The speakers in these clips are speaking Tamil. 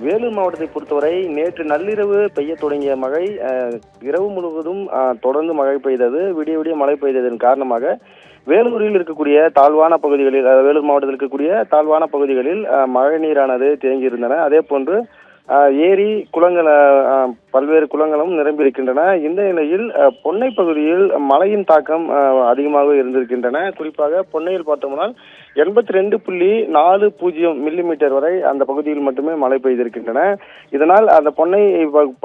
வேலூர் மாவட்டத்தை பொறுத்தவரை நேற்று நள்ளிரவு பெய்யத் தொடங்கிய மழை இரவு முழுவதும் தொடர்ந்து மழை பெய்தது. விடிய விடிய மழை பெய்ததன் காரணமாக வேலூரில் இருக்கக்கூடிய தாழ்வான பகுதிகளில், வேலூர் மாவட்டத்தில் இருக்கக்கூடிய தாழ்வான பகுதிகளில் மழை நீரானது தேங்கியிருந்தன. அதே போன்று ஏரி குளங்கள், பல்வேறு குளங்களும் நிரம்பி இருக்கின்றன. இந்த நிலையில் பொன்னை பகுதியில் மழையின் தாக்கம் அதிகமாக இருந்திருக்கின்றன. குறிப்பாக பொன்னையில் பார்த்தோம்னால் 82.40 மில்லிமீட்டர் வரை அந்த பகுதியில் மட்டுமே மழை பெய்திருக்கின்றன. இதனால் அந்த பொன்னை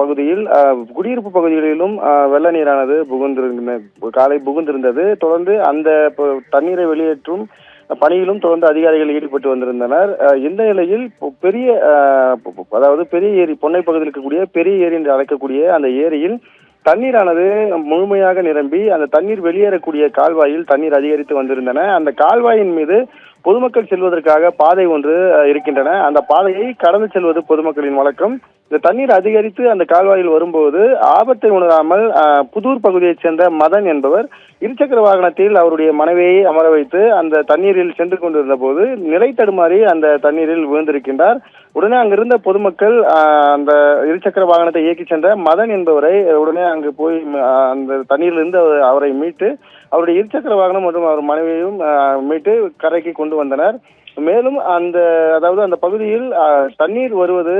பகுதியில் குடியிருப்பு பகுதிகளிலும் வெள்ள நீரானது காலை புகுந்திருந்தது. தொடர்ந்து அந்த தண்ணீரை வெளியேற்றும் பணியிலும் தொடர்ந்து அதிகாரிகள் ஈடுபட்டு வந்திருந்தனர். இந்த நிலையில் பெரிய ஏரி, பொன்னை பகுதியில் இருக்கக்கூடிய பெரிய ஏரி என்று அழைக்கக்கூடிய அந்த ஏரியில் தண்ணீரானது முழுமையாக நிரம்பி அந்த தண்ணீர் வெளியேறக்கூடிய கால்வாயில் தண்ணீர் அதிகரித்து வந்திருந்தன. அந்த கால்வாயின் மீது பொதுமக்கள் செல்வதற்காக பாதை ஒன்று இருக்கின்றன. அந்த பாதையை கடந்து செல்வது பொதுமக்களின் வழக்கம். இந்த தண்ணீர் அதிகரித்து அந்த கால்வாயில் வரும்போது ஆபத்தை உணராமல் புதூர் பகுதியைச் சேர்ந்த மதன் என்பவர் இருசக்கர வாகனத்தில் அவருடைய மனைவியை அமர வைத்து அந்த தண்ணீரில் சென்று கொண்டிருந்த போது நிலை தடுமாறி அந்த தண்ணீரில் விழுந்திருக்கின்றார். உடனே அங்கிருந்த பொதுமக்கள் அந்த இருசக்கர வாகனத்தை இயக்கி சென்ற மதன் என்பவரை உடனே அங்கு போய் அந்த தண்ணீரிலிருந்து அவரை மீட்டு அவருடைய இருசக்கர வாகனம் மற்றும் அவர் மனைவியையும் மீட்டு கரைக்கு கொண்டு வந்தனர். மேலும் அந்த பகுதியில் தண்ணீர் வருவது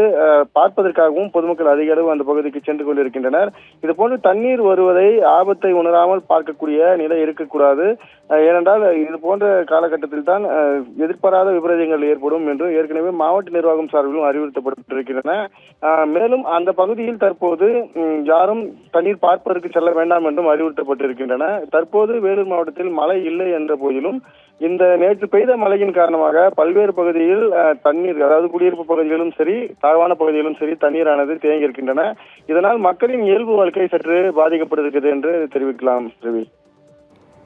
பார்ப்பதற்காகவும் பொதுமக்கள் அதிக அளவு அந்த பகுதிக்கு சென்று கொண்டிருக்கின்றனர். இது போன்று தண்ணீர் வருவதை ஆபத்தை உணராமல் பார்க்கக்கூடிய நிலை இருக்கக்கூடாது. ஏனென்றால் இது போன்ற காலகட்டத்தில் தான் எதிர்பாராத விபரீதங்கள் ஏற்படும் என்று ஏற்கனவே மாவட்ட நிர்வாகம் சார்பிலும் அறிவுறுத்தப்பட்டிருக்கின்றன. மேலும் அந்த பகுதியில் தற்போது யாரும் தண்ணீர் பார்ப்பதற்கு செல்ல வேண்டாம் என்றும் அறிவுறுத்தப்பட்டிருக்கின்றன. தற்போது வேலூர் மாவட்டத்தில் மழை இல்லை என்ற போதிலும் இந்த நேற்று பெய்த மழையின் காரணமாக பல்வேறு பகுதியில் தண்ணீர், அதாவது குடியிருப்பு பகுதிகளிலும் சரி தாழ்வான பகுதிகளிலும் சரி தண்ணீரானது தேங்கி இருக்கின்றன. இதனால் மக்களின் இயல்பு வாழ்க்கை சற்று பாதிக்கப்பட்டிருக்கிறது என்று தெரிவிக்கலாம். ரவி.